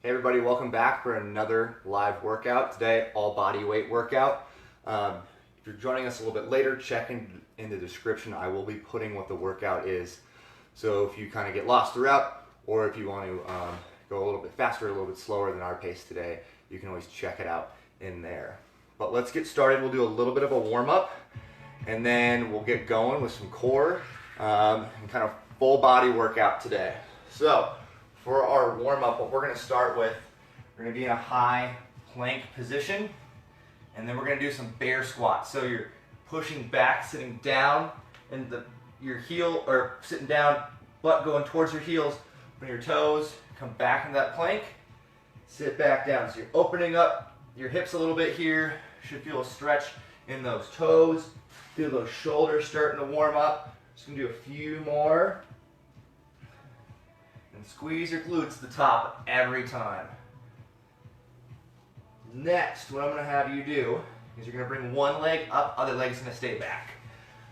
Hey everybody, welcome back for another live workout. Today, all body weight workout. If you're joining us a little bit later, check in the description. I will be putting what the workout is. So if you kind of get lost throughout, or if you want to go a little bit faster, a little bit slower than our pace today, you can always check it out in there. But let's get started. We'll do a little bit of a warm up, and then we'll get going with some core and kind of full body workout today. So for our warm up, what we're going to start with, we're going to be in a high plank position, and then we're going to do some bear squats. So you're pushing back, sitting down, and your heel, or sitting down, butt going towards your heels, open your toes, come back into that plank, sit back down. So you're opening up your hips a little bit here. Should feel a stretch in those toes. Feel those shoulders starting to warm up. Just going to do a few more. And squeeze your glutes to the top every time. Next, what I'm going to have you do is you're going to bring one leg up, other leg's going to stay back.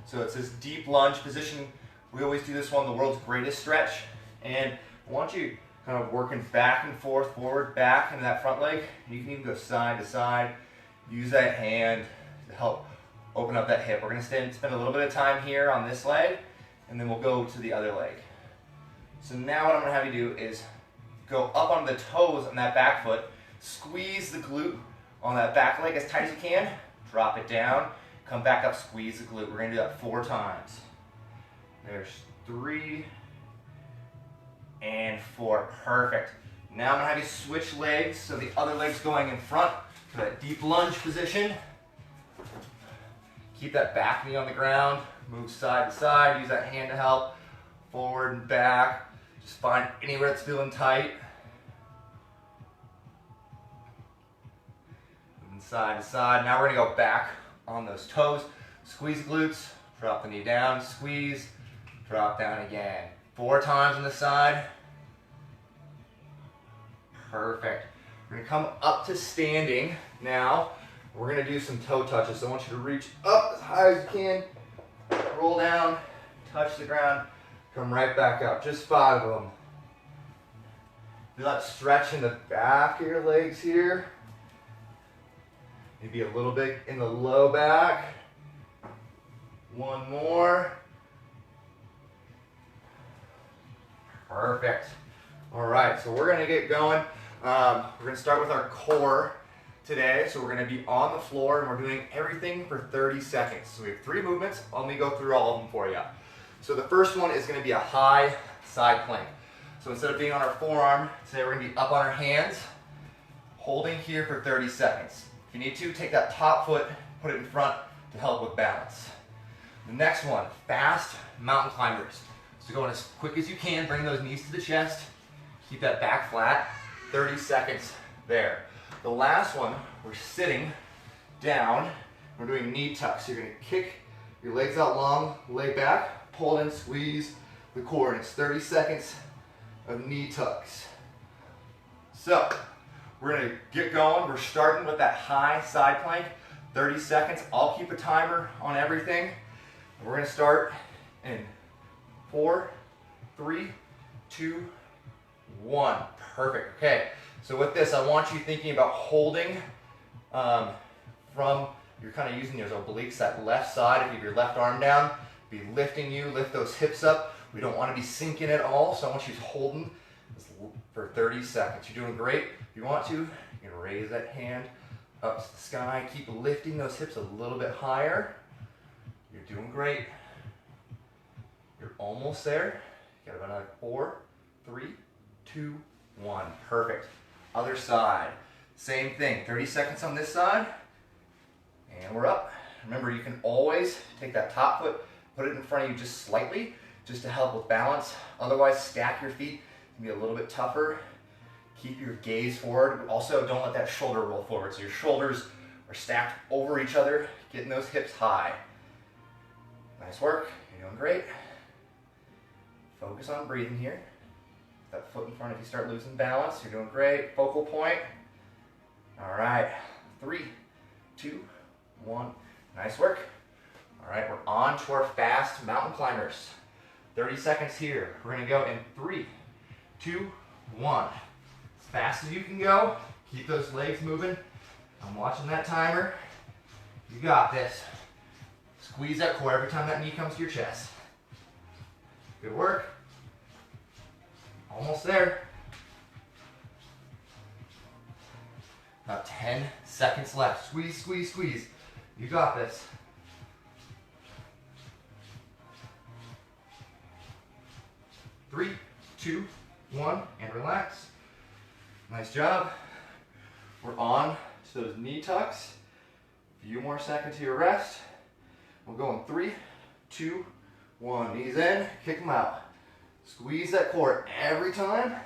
So it's this deep lunge position. We always do this one, the world's greatest stretch. And I want you kind of working back and forth, forward, back into that front leg. You can even go side to side. Use that hand to help open up that hip. We're going to spend a little bit of time here on this leg, and then we'll go to the other leg. So now what I'm going to have you do is go up on the toes on that back foot, squeeze the glute on that back leg as tight as you can, drop it down, come back up, squeeze the glute. We're going to do that 4 times. There's 3 and 4. Perfect. Now I'm going to have you switch legs, so the other leg's going in front to that deep lunge position. Keep that back knee on the ground, move side to side, use that hand to help, forward and back. Just find anywhere that's feeling tight. Moving side to side. Now we're going to go back on those toes. Squeeze the glutes, drop the knee down, squeeze, drop down again. 4 times on the side. Perfect. We're going to come up to standing now. We're going to do some toe touches. So I want you to reach up as high as you can, roll down, touch the ground, come right back up. Just 5 of them. Feel that stretch in the back of your legs here. Maybe a little bit in the low back. 1 more. Perfect. All right, so we're going to get going. We're going to start with our core today. So we're going to be on the floor, and we're doing everything for 30 seconds. So we have 3 movements. Let me go through all of them for you. So the first one is going to be a high side plank. So instead of being on our forearm, today we're going to be up on our hands, holding here for 30 seconds. If you need to, take that top foot, put it in front to help with balance. The next one, fast mountain climbers. So going as quick as you can, bring those knees to the chest, keep that back flat, 30 seconds there. The last one, we're sitting down, we're doing knee tucks. So you're going to kick your legs out long, lay back, pull in, squeeze the core, and it's 30 seconds of knee tucks. So we're going to get going. We're starting with that high side plank, 30 seconds. I'll keep a timer on everything. And we're going to start in 4, 3, 2, 1. Perfect. Okay, so with this, I want you thinking about holding from, you're kind of using those obliques, that left side. If you have your left arm down, be lifting you, lift those hips up. We don't want to be sinking at all, so I want you holding this for 30 seconds. You're doing great. If you want to, you can raise that hand up to the sky. Keep lifting those hips a little bit higher. You're doing great. You're almost there. You got about another 4, 3, 2, 1. Perfect. Other side. Same thing. 30 seconds on this side. And we're up. Remember, you can always take that top foot, put it in front of you just slightly, just to help with balance. Otherwise, stack your feet. It can be a little bit tougher. Keep your gaze forward. Also, don't let that shoulder roll forward. So your shoulders are stacked over each other, getting those hips high. Nice work. You're doing great. Focus on breathing here. That foot in front, if you start losing balance, you're doing great. Focal point. All right. 3, 2, 1. Nice work. All right, we're on to our fast mountain climbers. 30 seconds here. We're going to go in 3, 2, 1. fast as you can go. Keep those legs moving. I'm watching that timer. You got this. Squeeze that core every time that knee comes to your chest. Good work. Almost there. About 10 seconds left. Squeeze, squeeze, squeeze. You got this. Three, two, one, and relax. Nice job. We're on to those knee tucks. A few more seconds here, rest. We'll go in 3, 2, 1. Knees in, kick them out. Squeeze that core every time.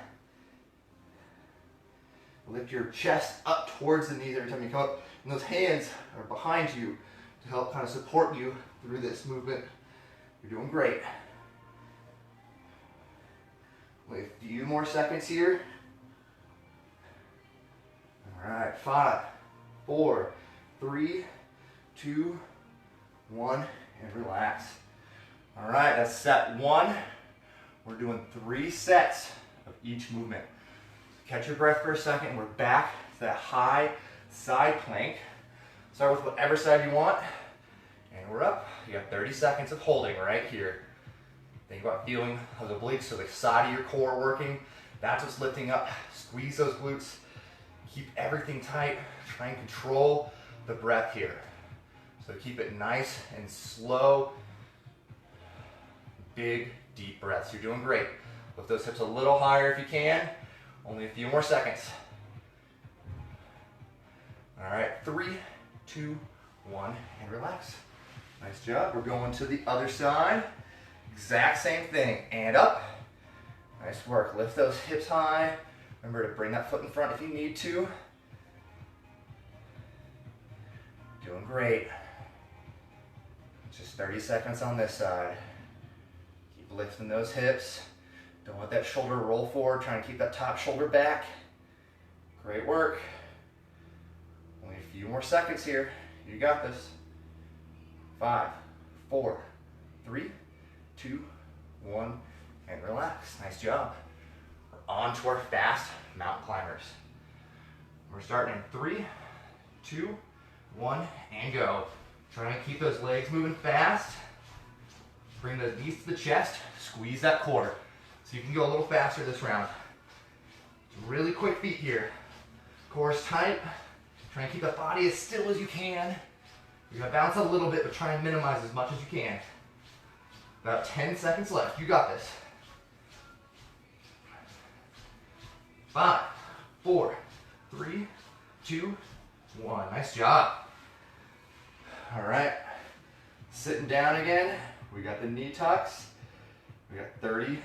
Lift your chest up towards the knees every time you come up. And those hands are behind you to help kind of support you through this movement. You're doing great. Wait a few more seconds here. All right, 5, 4, 3, 2, 1, and relax. All right, that's set 1. We're doing 3 sets of each movement. Catch your breath for a second. We're back to that high side plank. Start with whatever side you want. And we're up. You got 30 seconds of holding right here. Think about feeling those obliques, so the side of your core working. That's what's lifting up. Squeeze those glutes. Keep everything tight. Try and control the breath here. So keep it nice and slow. Big, deep breaths. You're doing great. Lift those hips a little higher if you can. Only a few more seconds. All right, 3, 2, 1, and relax. Nice job. We're going to the other side. Exact same thing. And up. Nice work. Lift those hips high. Remember to bring that foot in front if you need to. Doing great. Just 30 seconds on this side. Keep lifting those hips. Don't let that shoulder roll forward. Try and keep that top shoulder back. Great work. Only a few more seconds here. You got this. 5, 4, 3, 2, 1, and relax. Nice job. We're on to our fast mountain climbers. We're starting in 3, 2, 1, and go. Try and keep those legs moving fast. Bring those knees to the chest. Squeeze that core. So you can go a little faster this round. Really quick feet here. Core is tight. Try and keep the body as still as you can. You're gonna bounce a little bit, but try and minimize as much as you can. About 10 seconds left. You got this. 5, 4, 3, 2, 1. Nice job. All right. Sitting down again. We got the knee tucks. We got 30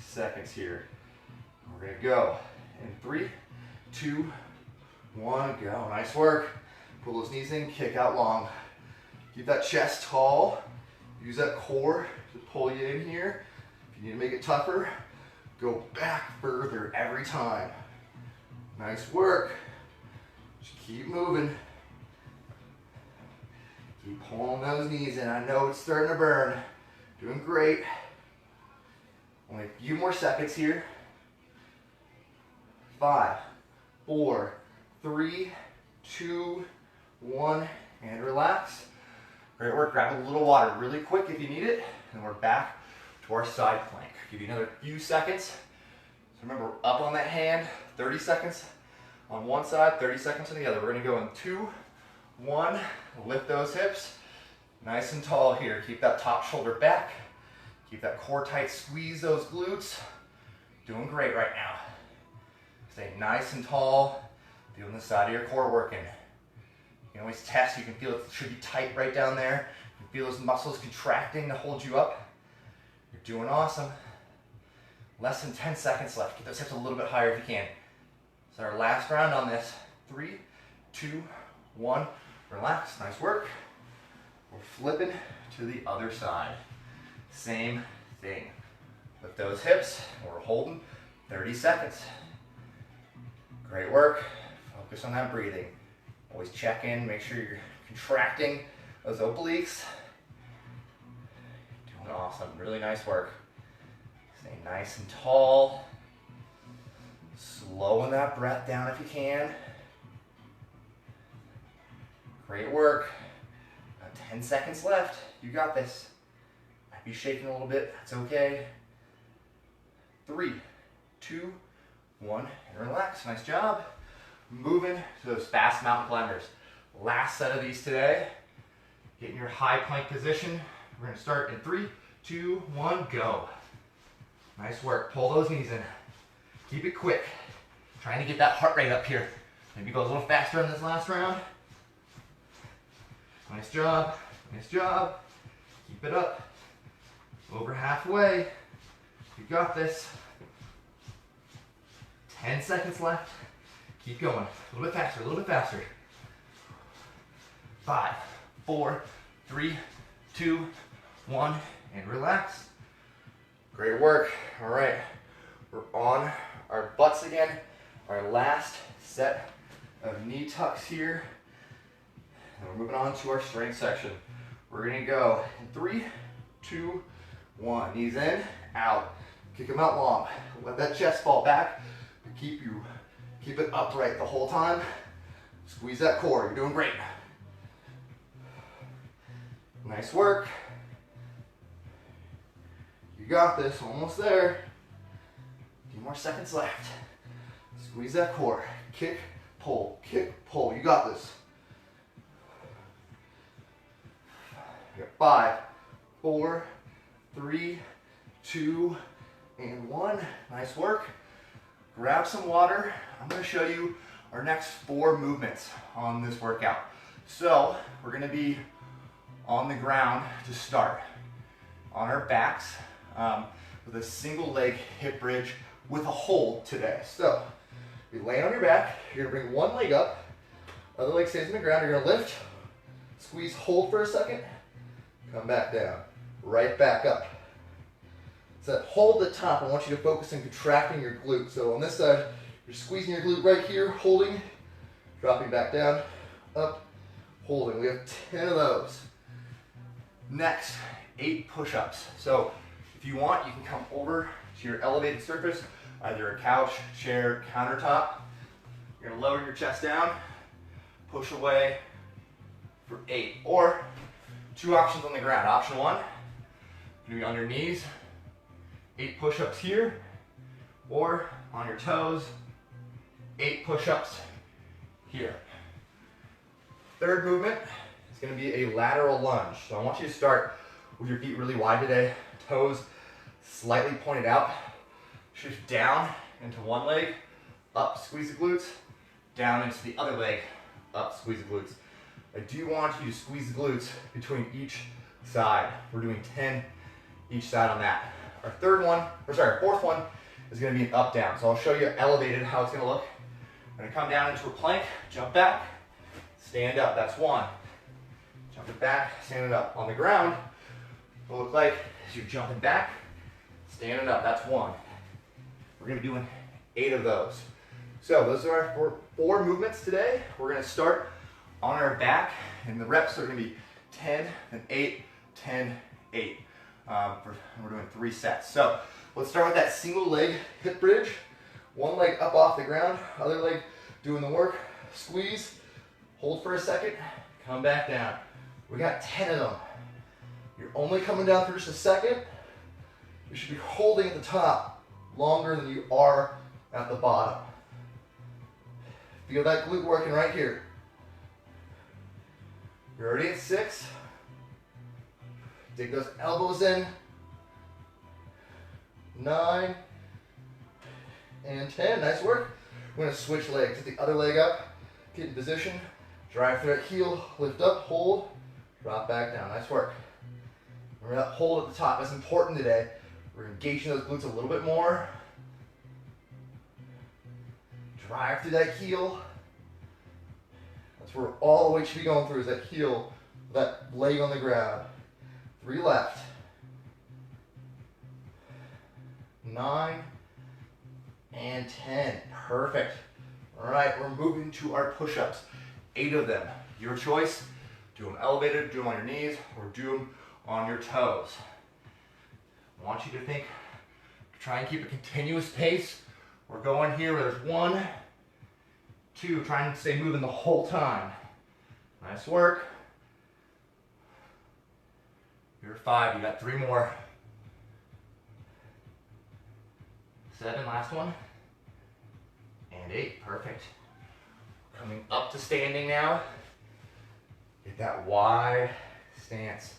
seconds here. We're gonna go in 3, 2, 1, go. Nice work. Pull those knees in, kick out long. Keep that chest tall. Use that core to pull you in here. If you need to make it tougher, go back further every time. Nice work. Just keep moving. Keep pulling those knees in. I know it's starting to burn. Doing great. Only a few more seconds here. 5, 4, 3, 2, 1, and relax. Great work. Grab a little water really quick if you need it. And we're back to our side plank. Give you another few seconds. So remember, we're up on that hand. 30 seconds on one side, 30 seconds on the other. We're going to go in 2, 1. Lift those hips. Nice and tall here. Keep that top shoulder back. Keep that core tight. Squeeze those glutes. Doing great right now. Stay nice and tall. Feeling the side of your core working. You can always test. You can feel it should be tight right down there. You can feel those muscles contracting to hold you up. You're doing awesome. Less than 10 seconds left. Get those hips a little bit higher if you can. So our last round on this. 3, 2, 1. Relax. Nice work. We're flipping to the other side. Same thing. Lift those hips. We're holding 30 seconds. Great work. Focus on that breathing. Always check in. Make sure you're contracting those obliques. Doing awesome. Really nice work. Stay nice and tall. Slowing that breath down if you can. Great work. About 10 seconds left. You got this. Might be shaking a little bit. That's okay. 3, 2, 1, and relax. Nice job. Moving to those fast mountain climbers. Last set of these today. Get in your high plank position. We're going to start in 3, 2, 1, go. Nice work. Pull those knees in. Keep it quick. Trying to get that heart rate up here. Maybe go a little faster in this last round. Nice job. Nice job. Keep it up. Over halfway. You got this. 10 seconds left. Keep going. A little bit faster, a little bit faster. 5, 4, 3, 2, 1, and relax. Great work. All right. We're on our butts again. Our last set of knee tucks here. And we're moving on to our strength section. We're gonna go in 3, 2, 1. Knees in, out. Kick them out long. Let that chest fall back. Keep it upright the whole time. Squeeze that core. You're doing great. Nice work. You got this. Almost there. A few more seconds left. Squeeze that core. Kick, pull, kick, pull. You got this. 5, 4, 3, 2, and 1. Nice work. Grab some water. I'm going to show you our next 4 movements on this workout. So we're going to be on the ground to start. On our backs with a single leg hip bridge with a hold today. So you lay on your back. You're going to bring one leg up. Other leg stays on the ground. You're going to lift. Squeeze, hold for a second. Come back down, right back up. So that hold at the top, I want you to focus on contracting your glute. So on this side, you're squeezing your glute right here, holding, dropping back down, up, holding. We have 10 of those. Next, 8 push-ups. So if you want, you can come over to your elevated surface, either a couch, chair, countertop. You're gonna lower your chest down, push away for 8. Or 2 options on the ground. Option 1, you're on your knees, 8 push-ups here, or on your toes, 8 push-ups here. Third movement is going to be a lateral lunge. So I want you to start with your feet really wide today, toes slightly pointed out. Shift down into one leg, up, squeeze the glutes, down into the other leg, up, squeeze the glutes. I do want you to squeeze the glutes between each side. We're doing 10 each side on that. Our fourth one is going to be an up down. So I'll show you elevated how it's going to look. I'm going to come down into a plank, jump back, stand up. That's 1. Jump it back, stand it up. On the ground, it will look like as you're jumping back, standing up. That's 1. We're going to be doing 8 of those. So those are our 4 movements today. We're going to start on our back, and the reps are going to be 10 and 8, 10, 8. We're doing 3 sets. So let's start with that single leg hip bridge. One leg up off the ground, other leg doing the work. Squeeze, hold for a second, come back down. We got 10 of them. You're only coming down for just a second. You should be holding at the top longer than you are at the bottom. Feel that glute working right here. You're already at 6. Dig those elbows in. 9 and 10. Nice work. We're going to switch legs. Get the other leg up. Get in position. Drive through that heel. Lift up. Hold. Drop back down. Nice work. Remember that hold at the top. That's important today. We're engaging those glutes a little bit more. Drive through that heel. That's where all the weight should be going through, is that heel, that leg on the ground. 3 left. 9 and 10. Perfect. All right, we're moving to our push-ups. 8 of them. Your choice. Do them elevated, do them on your knees, or do them on your toes. I want you to try and keep a continuous pace We're going here where there's 1, 2, trying to stay moving the whole time. Nice work. You're 5, you got 3 more. 7, last one. And 8, perfect. Coming up to standing now. Get that wide stance.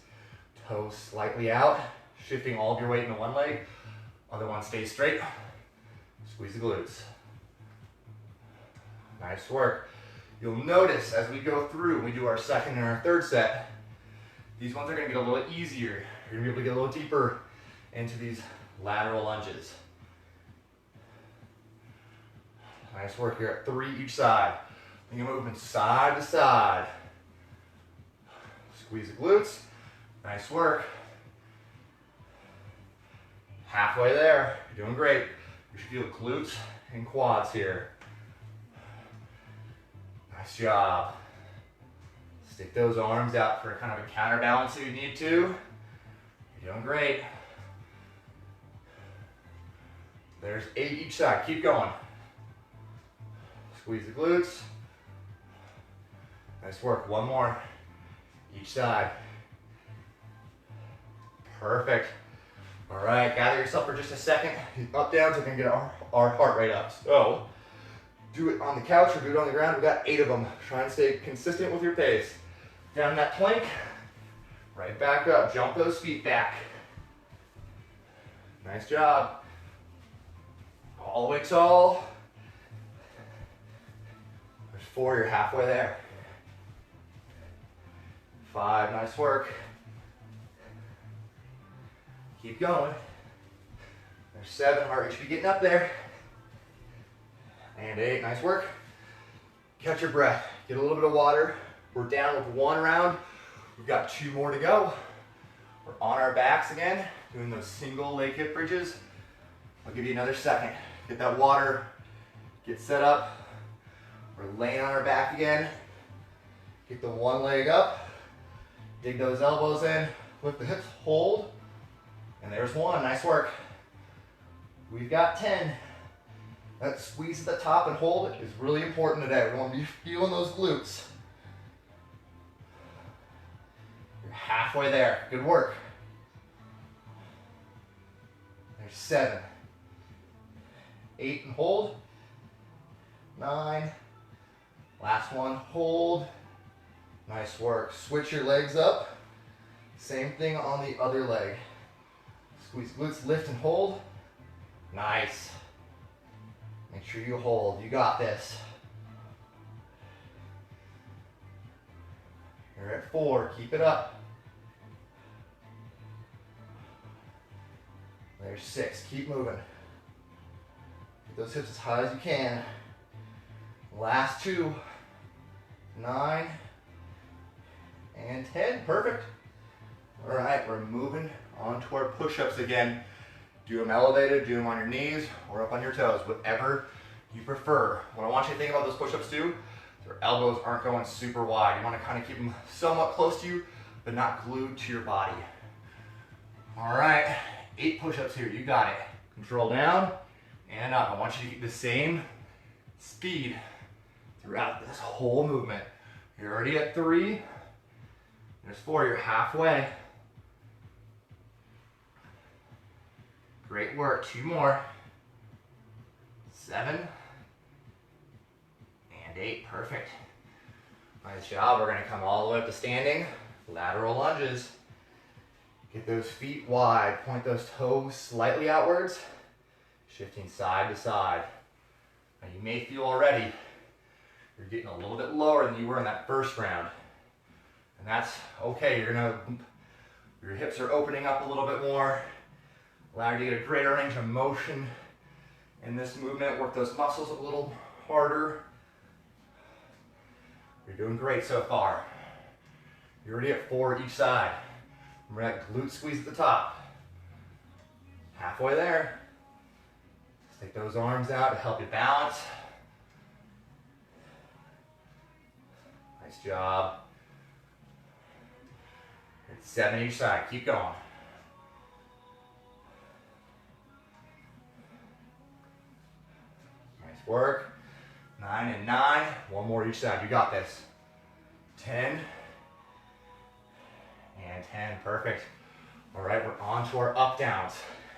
Toes slightly out, shifting all of your weight into one leg. Other one stays straight. Squeeze the glutes. Nice work. You'll notice as we go through, we do our second and our third set, these ones are going to get a little easier. You're going to be able to get a little deeper into these lateral lunges. Nice work here at 3 each side. You're moving side to side. Squeeze the glutes. Nice work. Halfway there. You're doing great. You should feel glutes and quads here. Nice job. Stick those arms out for kind of a counterbalance if you need to. You're doing great. There's 8 each side. Keep going. Squeeze the glutes. Nice work. 1 more each side. Perfect. All right, gather yourself for just a second. Up, down, so we can get our heart rate up. So, do it on the couch or do it on the ground. We've got 8 of them. Try and stay consistent with your pace. Down that plank, right back up. Jump those feet back. Nice job. All the way tall. There's 4, you're halfway there. 5, nice work. Keep going. There's 7, heart rate should be getting up there. And 8, nice work. Catch your breath. Get a little bit of water. We're down with 1 round. We've got 2 more to go. We're on our backs again, doing those single leg hip bridges. I'll give you another second. Get that water. Get set up. We're laying on our back again. Get the 1 leg up. Dig those elbows in. Lift the hips. Hold. And there's 1. Nice work. We've got 10. That squeeze at the top and hold is really important today. We want to be feeling those glutes. You're halfway there. Good work. There's 7. 8 and hold. 9. Last one, hold. Nice work. Switch your legs up. Same thing on the other leg. Squeeze glutes, lift and hold. Nice. Make sure you hold. You got this. You're at 4. Keep it up. There's 6. Keep moving. Get those hips as high as you can. Last 2. 9 and 10. Perfect. All right, we're moving on to our push-ups again. Do them elevated, do them on your knees, or up on your toes, whatever you prefer. What I want you to think about those push-ups too, their elbows aren't going super wide. You want to kind of keep them somewhat close to you, but not glued to your body. All right, 8 push-ups here, you got it. Control down and up. I want you to keep the same speed throughout this whole movement. You're already at 3. There's 4, you're halfway. Great work, 2 more. 7 and 8, perfect. Nice job, we're gonna come all the way up to standing. Lateral lunges. Get those feet wide, point those toes slightly outwards, shifting side to side. Now you may feel already, you're getting a little bit lower than you were in that first round. And that's okay, your hips are opening up a little bit more. Allow you to get a greater range of motion in this movement. Work those muscles a little harder. You're doing great so far. You're already at 4 each side. Remember that glute squeeze at the top. Halfway there. Stick those arms out to help you balance. Nice job. 7 each side. Keep going. work. 9 and 9. One more each side. You got this. 10 and 10. Perfect. All right, we're on to our up downs.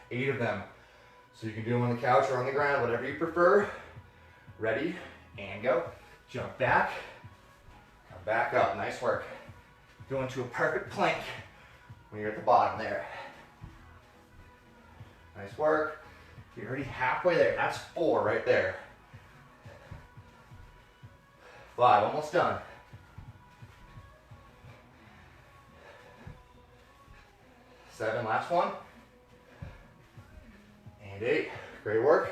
8 of them. So you can do them on the couch or on the ground, whatever you prefer. Ready, and go. Jump back, come back up. Nice work. Go into a perfect plank when you're at the bottom there. Nice work. You're already halfway there. That's 4 right there. 5, almost done. 7, last one. And 8, great work.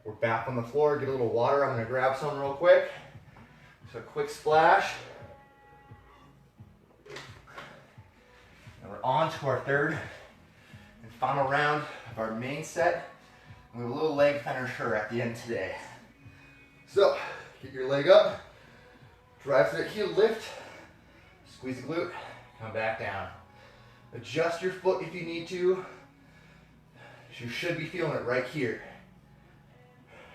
We're back on the floor, get a little water. I'm gonna grab some real quick. So a quick splash. And we're on to our third and final round of our main set. We have a little leg finisher at the end today. So, get your leg up, drive to the heel, lift, squeeze the glute, come back down. Adjust your foot if you need to. You should be feeling it right here.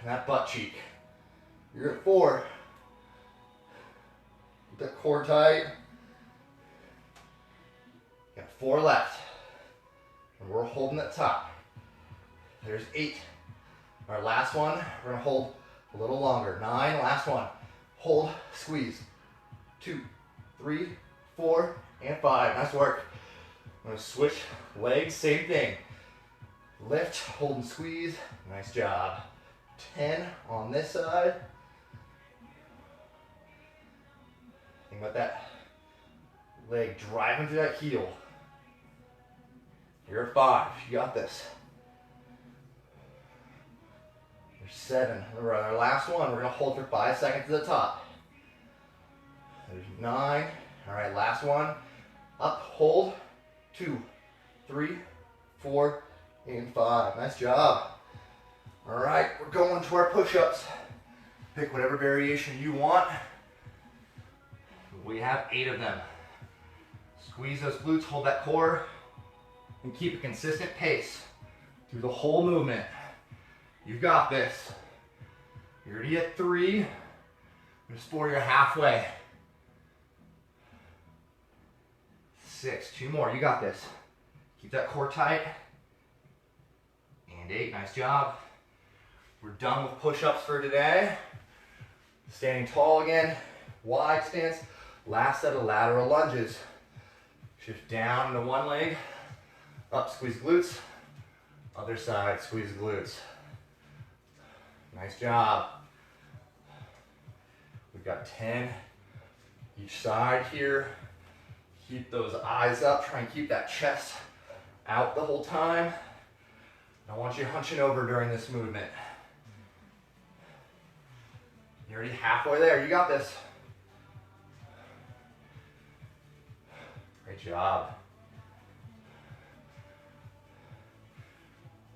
That butt cheek. You're at 4. Keep that core tight. Got 4 left. And we're holding that top. There's 8. Our last one, we're gonna hold a little longer. 9, last one. Hold, squeeze. 2, 3, 4, and 5. Nice work. I'm gonna switch legs, same thing. Lift, hold, and squeeze. Nice job. 10 on this side. Think about that leg driving through that heel. You're at 5. You got this. You're 7. Remember, our last one, we're going to hold for 5 seconds at the top. There's 9. All right, last one. Up, hold. 2, 3, 4, and 5. Nice job. All right, we're going to our push-ups. Pick whatever variation you want. We have 8 of them. Squeeze those glutes, hold that core, and keep a consistent pace through the whole movement. You've got this. You're already at 3. There's 4, you're halfway. 6, 2 more, you got this. Keep that core tight. And 8, nice job. We're done with push-ups for today. Standing tall again, wide stance. Last set of lateral lunges. Shift down into one leg, up, squeeze glutes. Other side, squeeze glutes. Nice job. We've got 10 each side here. Keep those eyes up, try and keep that chest out the whole time. I want you hunching over during this movement. You're already halfway there. You got this. Great job.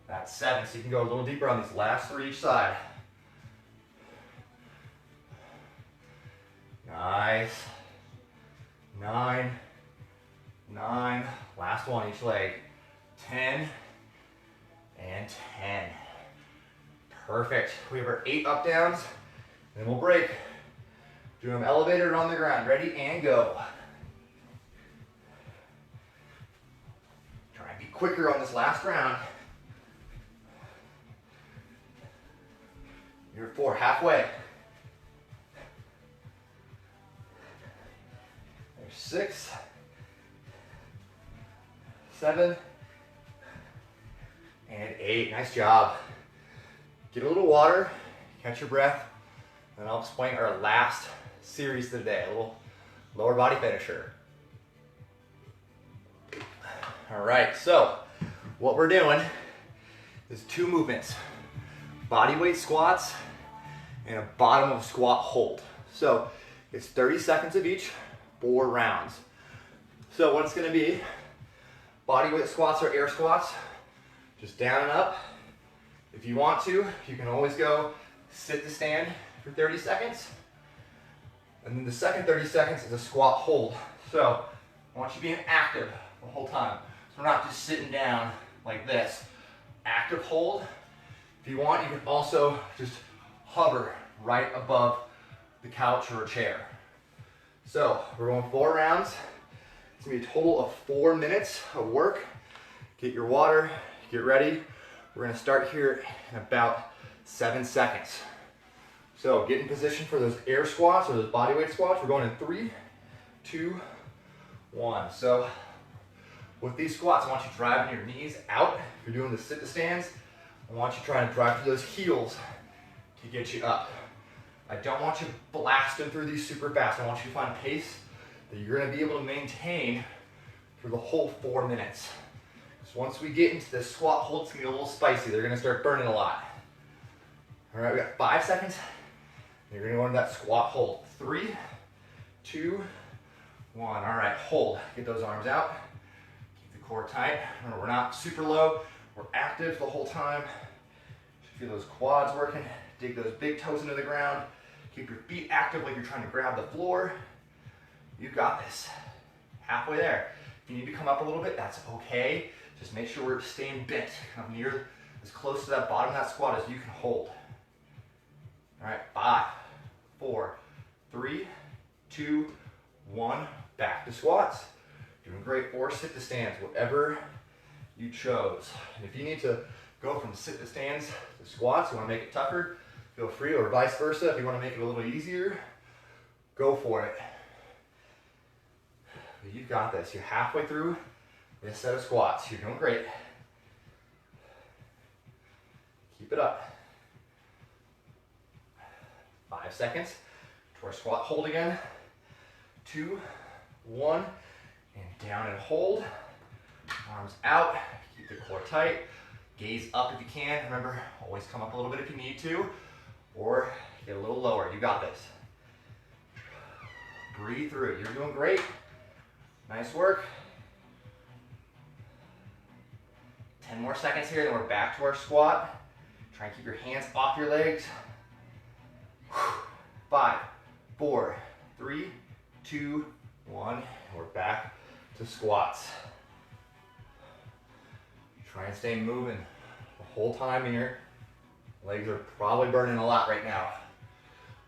That's 7, so you can go a little deeper on these last 3 each side. Nice. 9, 9. Last one each leg. 10 and 10. Perfect. We have our 8 up downs. Then we'll break. Do them elevated or on the ground. Ready, and go. Try and be quicker on this last round. You're 4, halfway. There's 6, 7, and 8. Nice job. Get a little water, catch your breath. And I'll explain our last series today, a little lower body finisher. All right, so what we're doing is 2 movements, body weight squats and a bottom of squat hold. So it's 30 seconds of each, 4 rounds. So what it's gonna be, body weight squats or air squats, just down and up. If you want to, you can always go sit to stand for 30 seconds. And then the second 30 seconds is a squat hold. So I want you being active the whole time. So we're not just sitting down like this. Active hold. If you want, you can also just hover right above the couch or a chair. So we're going 4 rounds. It's gonna be a total of 4 minutes of work. Get your water, get ready. We're gonna start here in about 7 seconds. So get in position for those air squats or those bodyweight squats. We're going in 3, 2, 1. So with these squats, I want you driving your knees out. If you're doing the sit to stands, I want you trying to drive through those heels to get you up. I don't want you blasting through these super fast. I want you to find a pace that you're gonna be able to maintain for the whole 4 minutes. So once we get into this squat hold, it's gonna be a little spicy. They're gonna start burning a lot. All right, we got 5 seconds. You're gonna go into that squat hold. 3, 2, 1. All right, hold. Get those arms out. Keep the core tight. Remember, we're not super low. We're active the whole time. Feel those quads working. Dig those big toes into the ground. Keep your feet active like you're trying to grab the floor. You got this. Halfway there. If you need to come up a little bit, that's okay. Just make sure we're staying bent. Come near, as close to that bottom of that squat as you can hold. All right, 5, 4, 3, 2, 1. Back to squats. Doing great. Or sit to stands, whatever you chose. And if you need to go from sit to stands to squats, you want to make it tougher, feel free, or vice versa. If you want to make it a little easier, go for it. But you've got this. You're halfway through this set of squats. You're doing great. Keep it up. 5 seconds to our squat hold again. 2, 1, and down and hold. Arms out. Keep the core tight. Gaze up if you can. Remember, always come up a little bit if you need to, or get a little lower. You got this. Breathe through. You're doing great. Nice work. 10 more seconds here, then we're back to our squat. Try and keep your hands off your legs. 5, 4, 3, 2, 1. And we're back to squats. Try and stay moving the whole time here. Legs are probably burning a lot right now.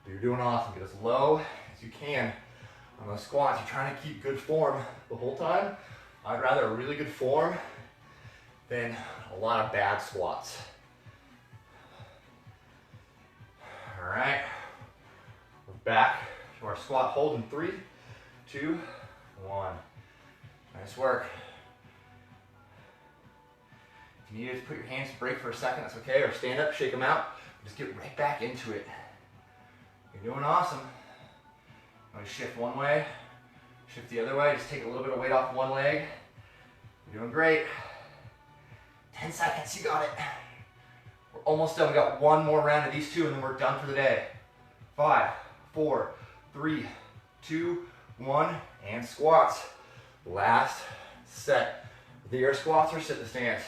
But you're doing awesome. Get as low as you can on those squats. You're trying to keep good form the whole time. I'd rather a really good form than a lot of bad squats. All right. We're back to our squat hold in 3, 2, 1. Nice work. If you need to put your hands to break for a second, that's okay. Or stand up, shake them out. Just get right back into it. You're doing awesome. I'm going to shift one way, shift the other way. Just take a little bit of weight off one leg. You're doing great. 10 seconds, you got it. We're almost done. We got one more round of these two and then we're done for the day. 5, 4, 3, 2, 1, and squats. Last set. The air squats or sit to stands.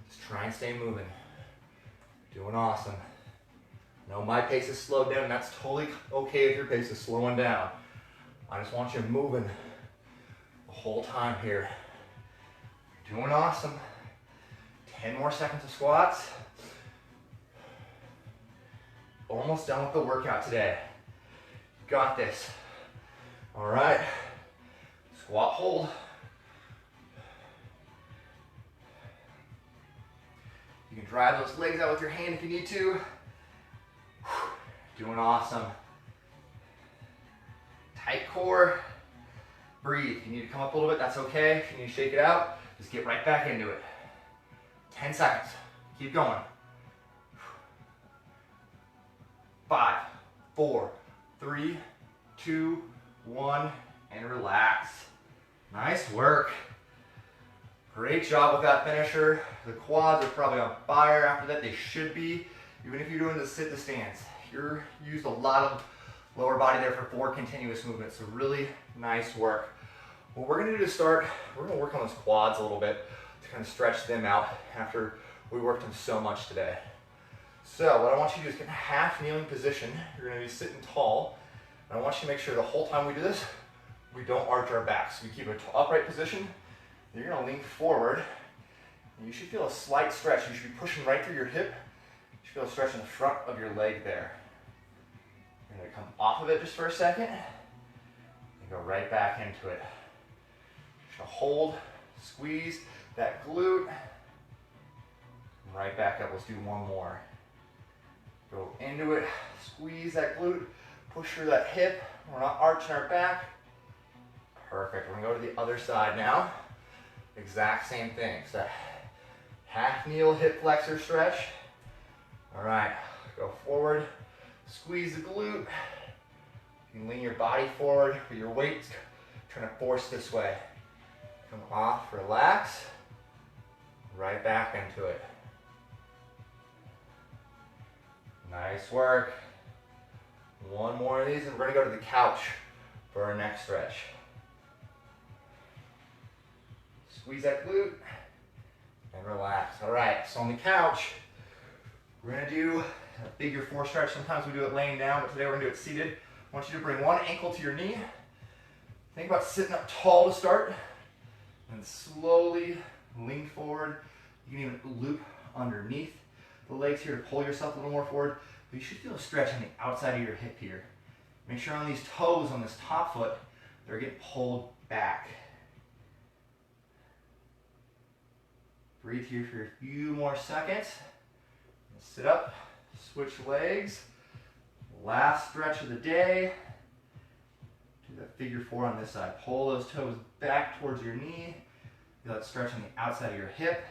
Just try and stay moving. Doing awesome. No, my pace is slowed down. That's totally okay if your pace is slowing down. I just want you moving the whole time here. You're doing awesome. 10 more seconds of squats. Almost done with the workout today. You got this. All right. Squat hold. You can drive those legs out with your hand if you need to. Doing awesome. Tight core. Breathe. If you need to come up a little bit, that's okay. If you need to shake it out, just get right back into it. 10 seconds. Keep going. 5, 4, 3, 2, 1, and relax. Nice work. Great job with that finisher. The quads are probably on fire after that. They should be, even if you're doing the sit to stands. You're used a lot of lower body there for 4 continuous movements. So really nice work. What we're gonna do to start, we're gonna work on those quads a little bit to kind of stretch them out after we worked them so much today. So what I want you to do is get in a half kneeling position. You're gonna be sitting tall. And I want you to make sure the whole time we do this, we don't arch our backs. We keep an upright position. You're gonna lean forward. And you should feel a slight stretch. You should be pushing right through your hip You should feel a stretch in the front of your leg there. You're going to come off of it just for a second and go right back into it. So hold, squeeze that glute. Come right back up. Let's do one more. Go into it, squeeze that glute, push through that hip. We're not arching our back. Perfect. We're going to go to the other side now. Exact same thing. So half kneel hip flexor stretch. All right, go forward, squeeze the glute. You can lean your body forward with your weight, trying to force this way. Come off, relax, right back into it. Nice work. One more of these and we're gonna go to the couch for our next stretch. Squeeze that glute and relax. All right, so on the couch, we're gonna do a figure 4 stretch. Sometimes we do it laying down, but today we're gonna do it seated. I want you to bring one ankle to your knee. Think about sitting up tall to start and slowly lean forward. You can even loop underneath the legs here to pull yourself a little more forward. But you should feel a stretch on the outside of your hip here. Make sure on these toes on this top foot, they're getting pulled back. Breathe here for a few more seconds. Sit up, switch legs. Last stretch of the day. Do the figure 4 on this side. Pull those toes back towards your knee. Feel that stretch on the outside of your hip.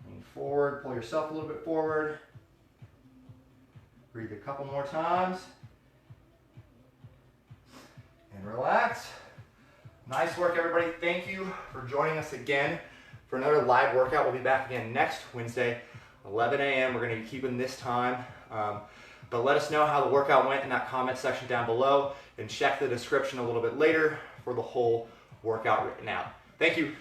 Lean forward, pull yourself a little bit forward. Breathe a couple more times. And relax. Nice work, everybody. Thank you for joining us again for another live workout. We'll be back again next Wednesday, 11 a.m. We're going to be keeping this time. But let us know how the workout went in that comment section down below, and check the description a little bit later for the whole workout written out. Thank you.